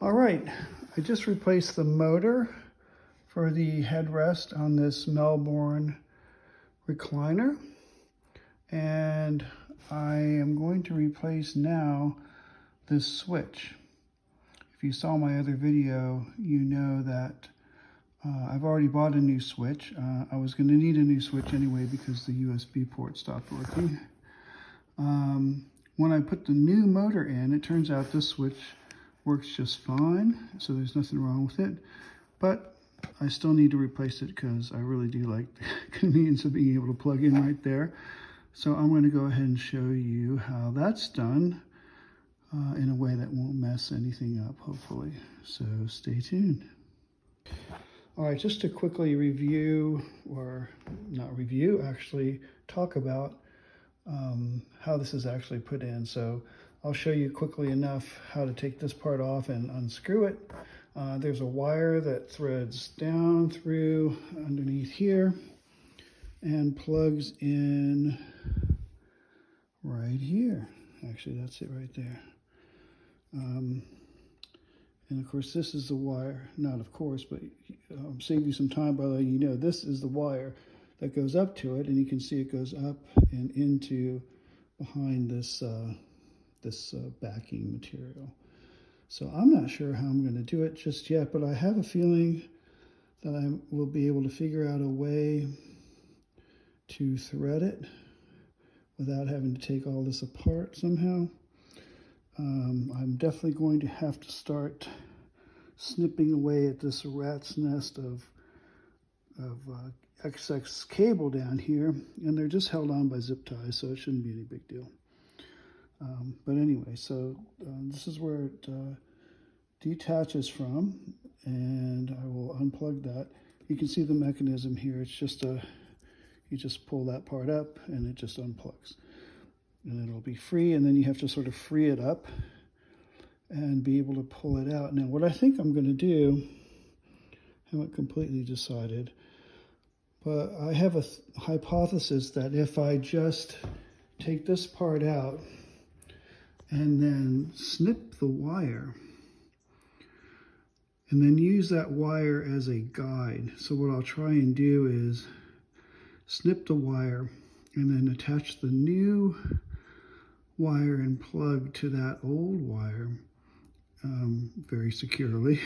All right, I just replaced the motor for the headrest on this Melbourne recliner, and I am going to replace now this switch. If you saw my other video, you know that I've already bought a new switch. I was going to need a new switch anyway because the USB port stopped working. When I put the new motor in, it turns out this switch works just fine, so there's nothing wrong with it. But I still need to replace it because I really do like the convenience of being able to plug in right there. So I'm going to go ahead and show you how that's done in a way that won't mess anything up, hopefully. So stay tuned. All right, just to quickly review, or not review, actually talk about how this is actually put in. So I'll show you quickly enough how to take this part off and unscrew it. There's a wire that threads down through underneath here and plugs in right here. Actually, that's it right there. And of course, this is the wire. Not of course, but save you some time by letting you know this is the wire that goes up to it, and you can see it goes up and into behind this backing material. So I'm not sure how I'm going to do it just yet, but I have a feeling that I will be able to figure out a way to thread it without having to take all this apart somehow. I'm definitely going to have to start snipping away at this rat's nest of XX cable down here, and they're just held on by zip ties, so it shouldn't be any big deal. But anyway, so this is where it detaches from, and I will unplug that. You can see the mechanism here. It's just you just pull that part up and it just unplugs. And it'll be free, and then you have to sort of free it up and be able to pull it out. Now, what I think I'm going to do, I haven't completely decided, but I have a hypothesis that if I just take this part out and then snip the wire, and then use that wire as a guide. So what I'll try and do is snip the wire and then attach the new wire and plug to that old wire very securely,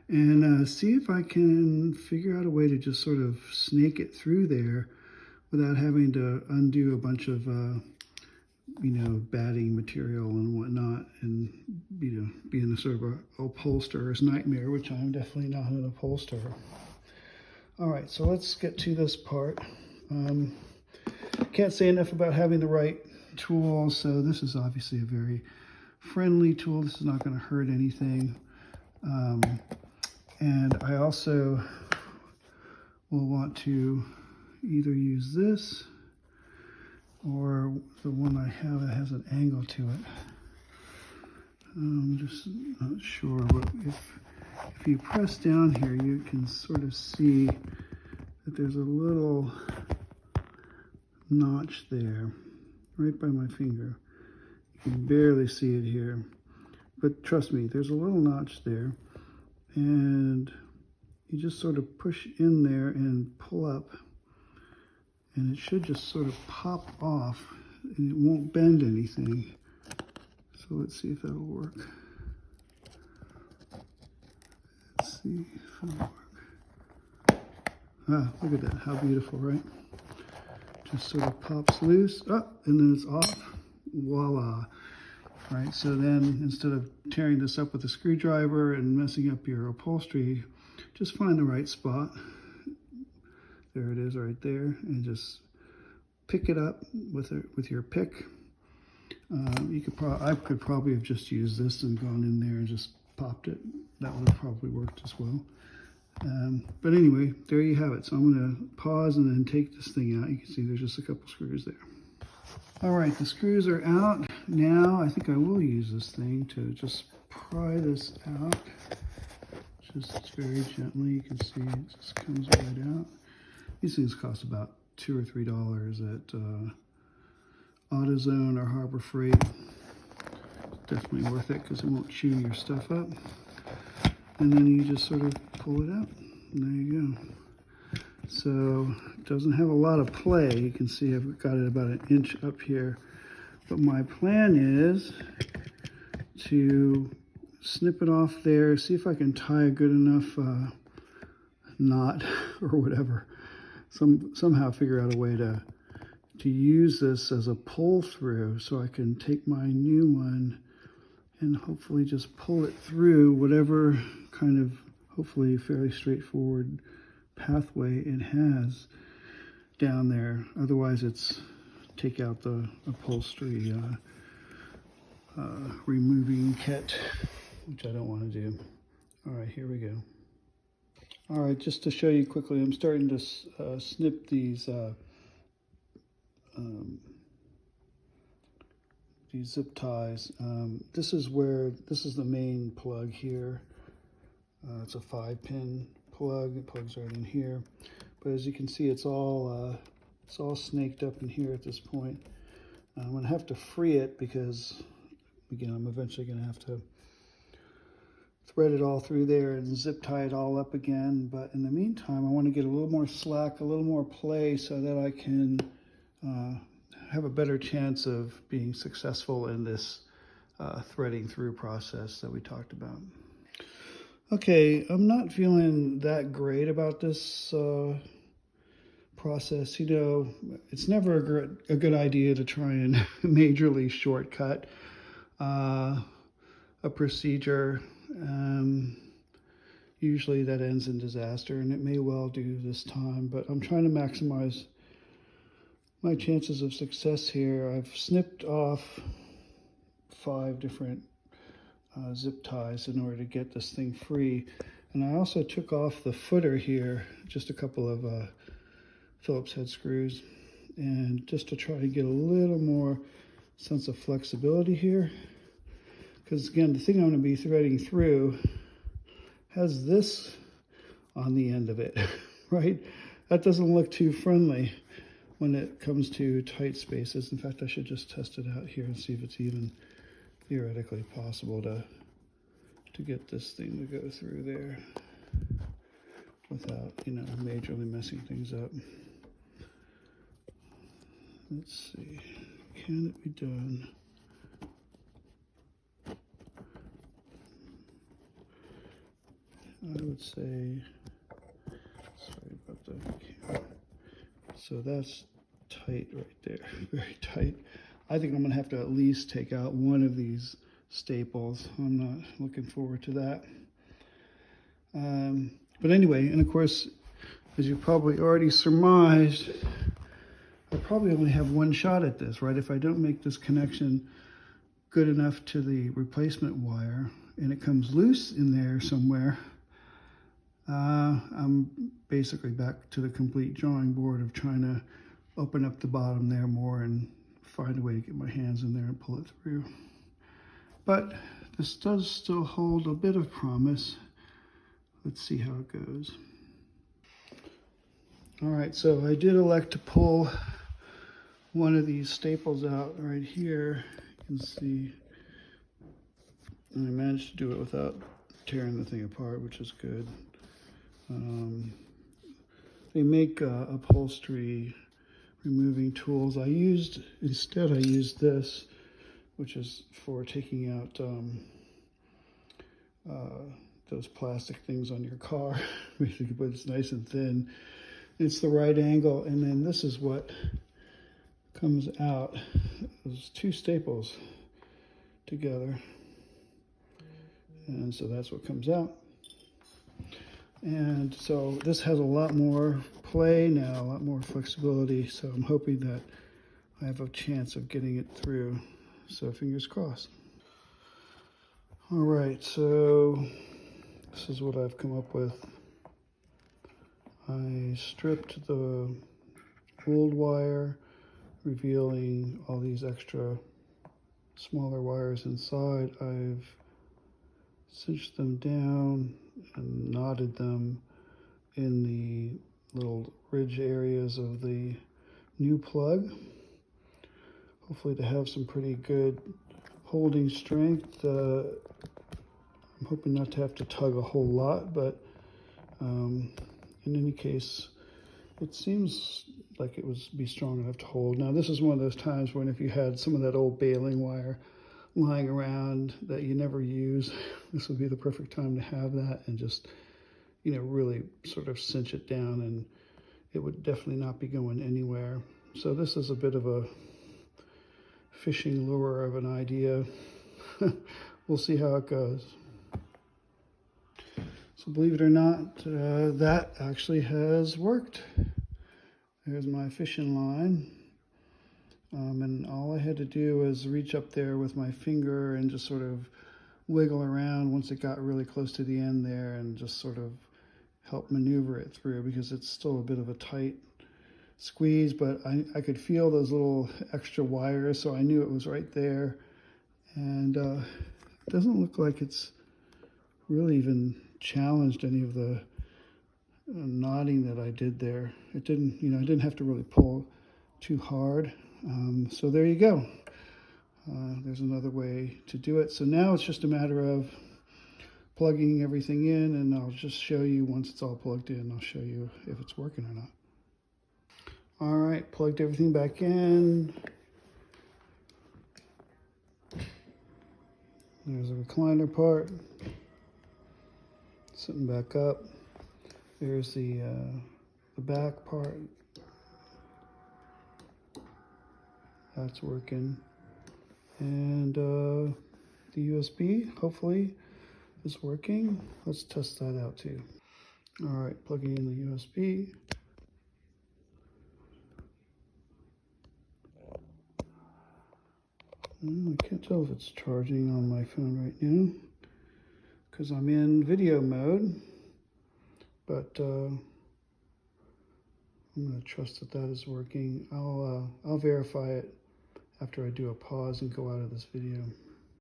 and see if I can figure out a way to just sort of snake it through there without having to undo a bunch of batting material and whatnot, and being a sort of a upholsterer's nightmare, which I'm definitely not an upholsterer. All right, so let's get to this part. Can't say enough about having the right tool. So this is obviously a very friendly tool. This is not going to hurt anything. And I also will want to either use this or the one I have that has an angle to it. I'm just not sure, but if you press down here, you can sort of see that there's a little notch there, right by my finger. You can barely see it here, but trust me, there's a little notch there, and you just sort of push in there and pull up, and it should just sort of pop off, and it won't bend anything. So let's see if that'll work. Let's see if it'll work. Ah, look at that, how beautiful, right? Just sort of pops loose, and then it's off. Voila. Right, so then instead of tearing this up with a screwdriver and messing up your upholstery, just find the right spot. There it is right there, and just pick it up with your pick. I could probably have just used this and gone in there and just popped it. That would have probably worked as well. But anyway, there you have it. So I'm going to pause and then take this thing out. You can see there's just a couple screws there. All right, the screws are out. Now I think I will use this thing to just pry this out. Just very gently. You can see it just comes right out. These things cost about $2 or $3 at AutoZone or Harbor Freight. Definitely worth it because it won't chew your stuff up. and then you just sort of pull it out. And there you go. So it doesn't have a lot of play. You can see I've got it about 1 inch up here. But my plan is to snip it off there, see if I can tie a good enough knot or whatever. Somehow figure out a way to use this as a pull through so I can take my new one and hopefully just pull it through whatever kind of hopefully fairly straightforward pathway it has down there. Otherwise it's take out the upholstery removing kit, which I don't want to do. All right, here we go. All right, just to show you quickly, I'm starting to snip these zip ties. This is the main plug here. It's a 5-pin plug. It plugs right in here. But as you can see, it's all snaked up in here at this point. I'm gonna have to free it because, again, I'm eventually gonna have to thread it all through there and zip tie it all up again. But in the meantime, I want to get a little more slack, a little more play, so that I can have a better chance of being successful in this threading through process that we talked about. Okay, I'm not feeling that great about this process. You know, it's never a good idea to try and majorly shortcut a procedure. Usually that ends in disaster, and it may well do this time, but I'm trying to maximize my chances of success here. I've snipped off 5 different zip ties in order to get this thing free, and I also took off the footer here, just a couple of Phillips head screws, and just to try to get a little more sense of flexibility here. Because again, the thing I'm going to be threading through has this on the end of it, right? That doesn't look too friendly when it comes to tight spaces. In fact, I should just test it out here and see if it's even theoretically possible to get this thing to go through there without, you know, majorly messing things up. Let's see, can it be done? I would say, sorry about that. So that's tight right there, very tight. I think I'm gonna have to at least take out one of these staples. I'm not looking forward to that. But anyway, and of course, as you probably already surmised, I probably only have one shot at this, right? If I don't make this connection good enough to the replacement wire and it comes loose in there somewhere, I'm basically back to the complete drawing board of trying to open up the bottom there more and find a way to get my hands in there and pull it through. But this does still hold a bit of promise. Let's see how it goes. All right, so I did elect to pull one of these staples out right here. You can see, and I managed to do it without tearing the thing apart, which is good. They make upholstery removing tools. Instead I used this, which is for taking out those plastic things on your car, basically, but it's nice and thin. It's the right angle, and then this is what comes out. Those 2 staples together, and so that's what comes out. And so this has a lot more play now, a lot more flexibility, so I'm hoping that I have a chance of getting it through, so fingers crossed. All right, so this is what I've come up with. I stripped the old wire, revealing all these extra smaller wires inside. I've cinched them down and knotted them in the little ridge areas of the new plug, hopefully to have some pretty good holding strength. I'm hoping not to have to tug a whole lot, but in any case, it seems like it would be strong enough to hold. Now, this is one of those times when if you had some of that old baling wire lying around that you never use, this would be the perfect time to have that and just, you know, really sort of cinch it down, and it would definitely not be going anywhere. So this is a bit of a fishing lure of an idea. We'll see how it goes. So believe it or not, that actually has worked. There's my fishing line. And all I had to do was reach up there with my finger and just sort of wiggle around once it got really close to the end there, and just sort of help maneuver it through, because it's still a bit of a tight squeeze, but I could feel those little extra wires, so I knew it was right there. And it doesn't look like it's really even challenged any of the knotting that I did there. It didn't, you know, I didn't have to really pull too hard. So there you go. There's another way to do it. So now it's just a matter of plugging everything in, and I'll just show you once it's all plugged in. I'll show you if it's working or not. All right, plugged everything back in. There's a recliner part, sitting back up. There's the back part. That's working. And the USB, hopefully, is working. Let's test that out too. All right, plugging in the USB. I can't tell if it's charging on my phone right now because I'm in video mode, but I'm going to trust that that is working. I'll verify it after I do a pause and go out of this video.